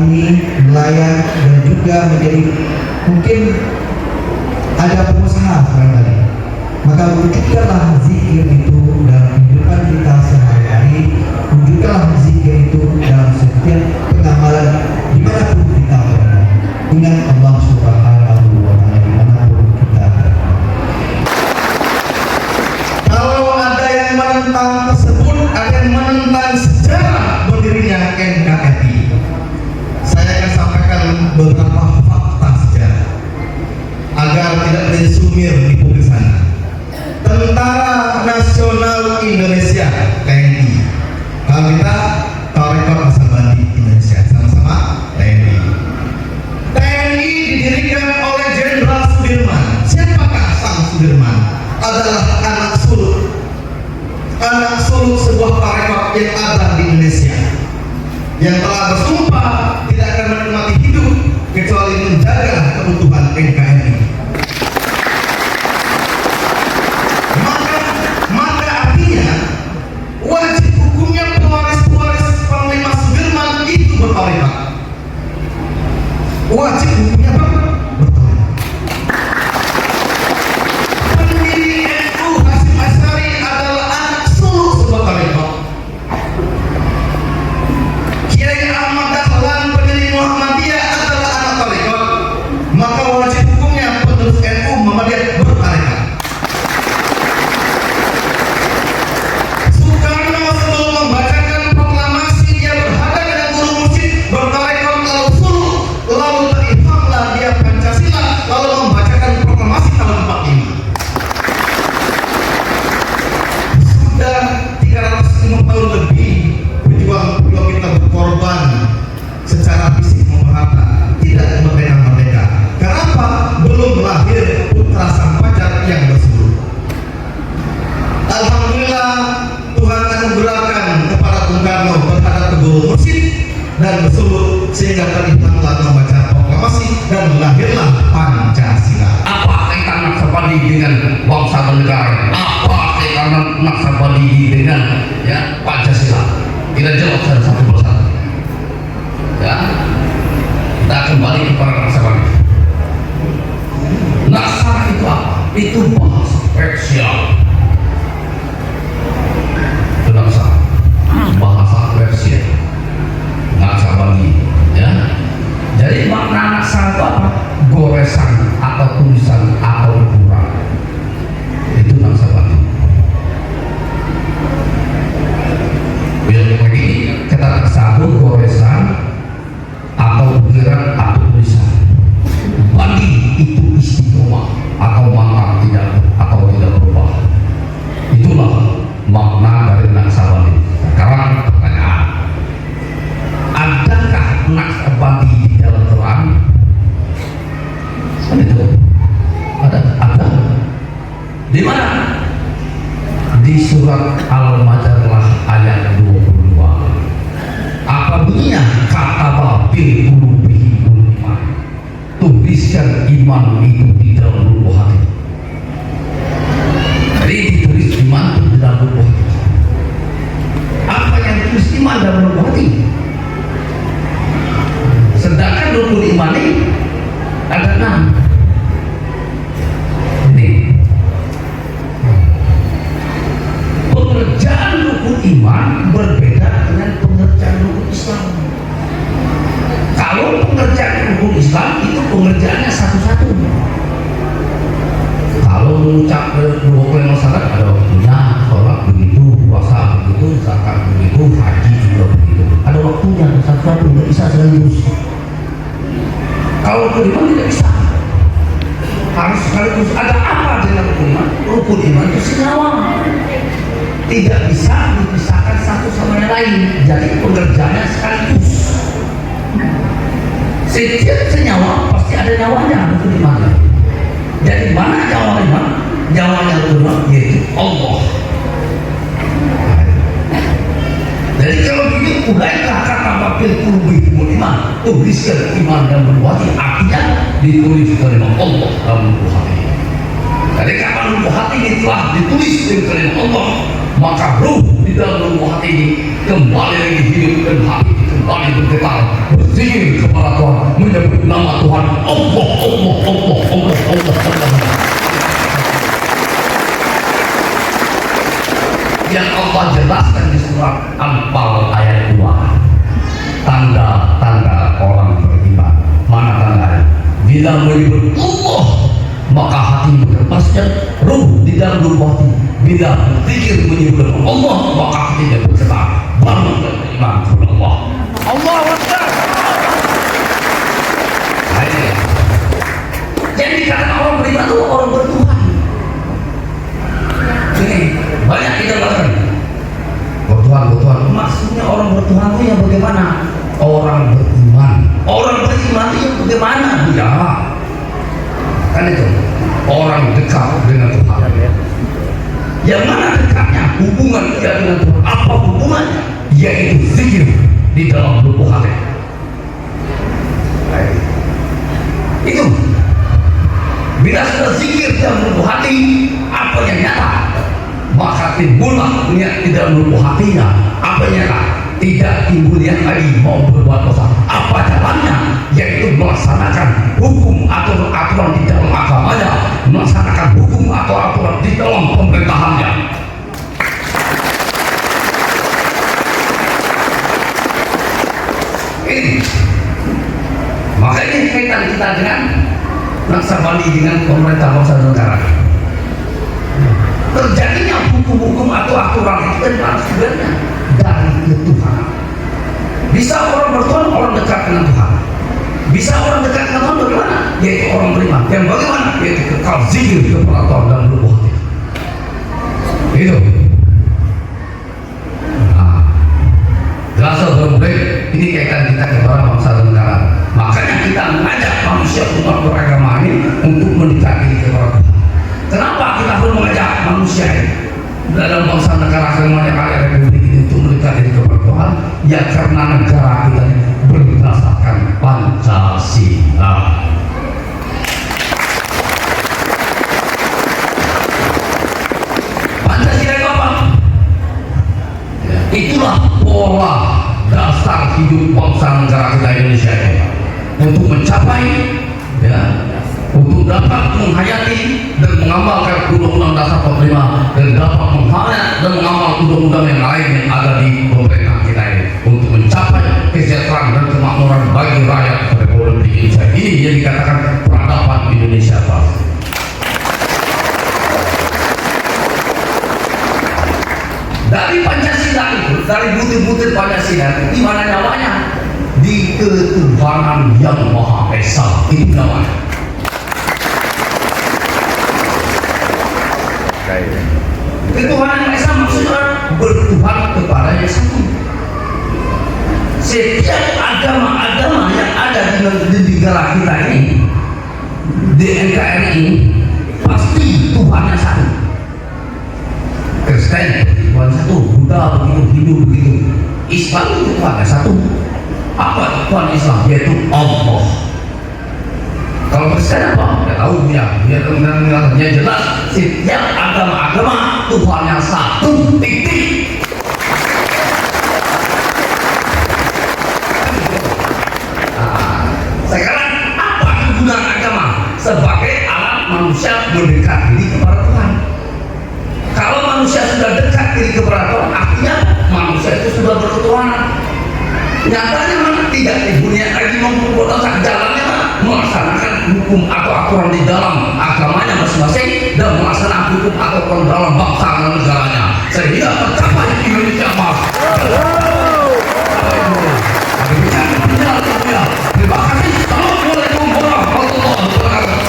petani, nelayan, dan juga menjadi mungkin ada pengusaha barangkali. Maka wujudkanlah zikir itu dalam kehidupan kita sehari-hari, wujudkanlah zikir itu dalam setiap pengamalan dimanapun kita berada. Ingat Allah Subhanahu wa Ta'ala dimanapun kita berada. Kalau ada yang menentang tersebut, ada yang menentang sejarah berdirinya NKRI, saya akan sampaikan beberapa fakta sejarah agar tidak tersumir di publik sana. Tentara Nasional Indonesia (TNI), kalau kita Tarekat Nasabandi Indonesia, sama-sama TNI. TNI didirikan oleh Jenderal Sudirman. Siapakah Sang Sudirman? Adalah anak sulung sebuah tarekat yang ada di Indonesia, yang telah bersumpah tidak akan menikmati hidup kecuali menjaga keutuhan NKRI. Maka artinya wajib hukumnya pewaris Panglima Sudirman itu bertarekat. Wajib hukumnya apa? Bertarekat. Pendiri NU Hasyim Asy'ari adalah anak sulung sebuah tarekat. Kiai Ahmad Dahlan pendiri Muhammadiyah adalah anak tarekat. Maka wajib hukumnya penerus NU Muhammadiyah bertarekat. Soekarno sebelum membacakan proklamasi dia berhadap dengan guru musik bertarekat lalu suluk, lalu terifamlah dia Pancasila, lalu membacakan proklamasi tahun 45. Sudah 350 tahun lebih berjuang kita berkorban secara fisik maupun harta, tidak merdeka. Kenapa? Belum lahir putra sang pacar yang bersuluk. Alhamdulillah Tuhan anugerahkan kepada Bung Karno berhadap ke guru musik dan bersuluk sehingga terifamlah membaca proklamasi dan lahirlah Pancasila. Apa kaitan Naksabandi dengan bangsa dan negara? Apa kaitan Naksabandi dengan Pancasila? Kita jawab satu persatu. Ya, kita kembali kepada Naksabandi. Naksar itu apa? Itu bahasa Persia. Itu Naksar, bahasa Persia. Naksabandi, ya. Jadi makna Naksar itu apa? Goresan atau tulisan atau ukuran. Itu Naksabandi. Bila begini, kita tersabut goresan atau ukiran atau tulisan. Bandi itu istiqomah atau mantap tidak berubah. Itulah makna dari Naksabandi. Sekarang pertanyaan, adakah Naksabandi di dalam Quran? Itu ada. Di mana? Di surat Al-Majadalah ayat 22. Apa bunyinya? Kata bil qulubihi iman. Tuliskan iman itu di dalam lubuk hati. Jadi ditulis iman itu di dalam lubuk hati. Apa yang ditulis iman dalam lubuk hati? Sedangkan rukun iman ini ada 6. Pengerjaan rukun iman berbeda dengan pengerjaan rukun Islam. Kalau pengerjaan rukun Islam itu pengerjaannya satu-satu. Kalau mengucap dua kalimat syahadat ada waktunya, sholat begitu, puasa begitu, zakat begitu, haji juga begitu. Ada waktunya satu-satu, tidak bisa sekaligus. Kalau rukun iman tidak bisa. Harus sekaligus. Ada apa dengan rukun iman? Rukun iman itu senyawa. Tidak bisa dipisahkan satu sama yang lain. Jadi pengerjaannya sekaligus. Setiap senyawa pasti ada nyawanya rukun iman. Jadi mana nyawa iman? Nyawanya rukun iman yaitu Allah. Jadi kalau begitu ulaikah kata babil qulubi iman, tuliskan iman dan berbuati, artinya ditulis kalimat Allah dalam lubuk hati. Jadi kapan lubuk hati ini telah ditulis dengan kalimat Allah, maka ruh di dalam lubuk hati ini kembali lagi hidup dan hati kembali bergetar, berzikir menyebut nama Tuhan Allah, Allah, Allah, Allah, Allah, Allah. Yang Allah jelaskan di surat Anfal ayat 2, tanda-tanda orang beriman. Mana tandanya? Bila menyebut Allah, maka hati berlepasnya ruh di dalam lubuk hati. Bila berpikir menyebut Allah, maka hatinya bergetar bangun dan beriman kepada Allah. Allah Akbar. Jadi dikatakan orang beriman itu orang bertuhan. Ini banyak kita lakukan bertuhan. Maksudnya orang bertuhan itu yang bagaimana? Orang beriman. Orang beriman itu yang bagaimana? Ya, kan itu orang dekat dengan Tuhan. Yang mana dekatnya? Hubungan dia dengan Tuhan. Apa hubungannya? Yaitu zikir di dalam lubuk hati. Itu bila sudah zikir dalam lubuk hati, apa yang nyata? Maka timbullah niat di dalam lubuk hatinya. Apa yang nyata? Tidak timbul niat lagi mau berbuat dosa. Apa jalannya? Yaitu melaksanakan hukum atau aturan di dalam agamanya, melaksanakan hukum atau aturan di dalam pemerintahannya. Ini maka ini kaitan kita dengan naksabandi dengan pemerintah bangsa dan negara. Terjadinya hukum-hukum atau aturan itu dari mana sebenarnya? Dari ketuhanan. Bisa orang bertuhan, orang dekat dengan Tuhan. Bisa orang dekat dengan Tuhan bagaimana? Yaitu orang beriman. Yang bagaimana? Yaitu kekal zikir kepada Tuhan dalam lubuk hati. Itu. Jelas saudara, ini kaitan kita kepada bangsa dan negara. Makanya kita mengajak manusia umat beragama ini untuk mendekati kepada Tuhan. Kenapa kita perlu mengajak manusia ini dalam bangsa negara semuanya kaya republik ini untuk mendekati kepada Tuhan? Ya karena negara kita ini berdasarkan Pancasila. Pancasila itu apa? Itulah pola dasar hidup bangsa negara kita Indonesia ini untuk mencapai, ya, untuk dapat menghayati dan mengamalkan Undang-Undang Dasar 45 dan dapat menghayat dan mengamal undang-undang yang lain yang ada di pemerintah kita ini untuk mencapai kesejahteraan dan kemakmuran bagi rakyat Republik Indonesia. Ini yang dikatakan peradaban Indonesia, Pak. Dari Pancasila itu, dari butir-butir Pancasila itu, di mana namanya? Di ketuhanan yang Maha Esa, itu namanya. Ketuhanan yang Esa maksudnya bertuhan kepada yang satu. Setiap agama-agama yang ada di negara kita ini, di NKRI, pasti Tuhannya satu. Kristen Tuhan satu, Buddha begitu, Hindu begitu, Islam itu Tuhannya satu. Apa Tuhan Islam? Yaitu Allah. Kalau Kristen apa? Tidak tahu ya. Dia jelas setiap agama-agama Tuhannya satu, titik. Nah, sekarang apa kegunaan agama? Sebagai alat manusia mendekat diri kepada Tuhan. Kalau manusia sudah dekat diri kepada Tuhan, artinya manusia itu sudah berketuhanan. Nyatanya mana? Tidak ibunya lagi memperbuat dosa. Jalannya mana? Melaksanakan hukum atau aturan di dalam agamanya masing-masing dan melaksanakan hukum atau aturan dalam bangsa dan negaranya, sehingga tercapai Indonesia emas. Terima kasih. Assalamualaikum warahmatullahi wabarakatuh.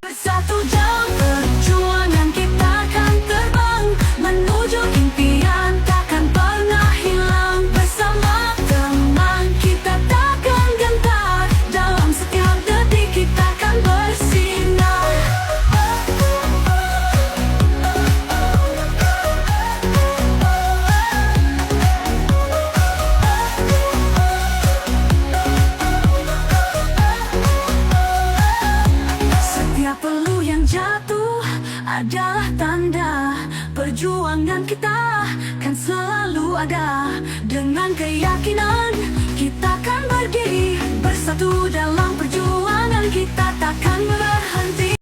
Bersatu dalam perjuangan kita akan terbang menuju impian, takkan pernah hilang. Bersama teman kita takkan gentar, dalam setiap detik kita akan bersinar. Setiap peluru yang jatuh adalah tanda perjuangan kita kan selalu ada. Dengan keyakinan kita kan berdiri. Bersatu dalam perjuangan kita takkan berhenti.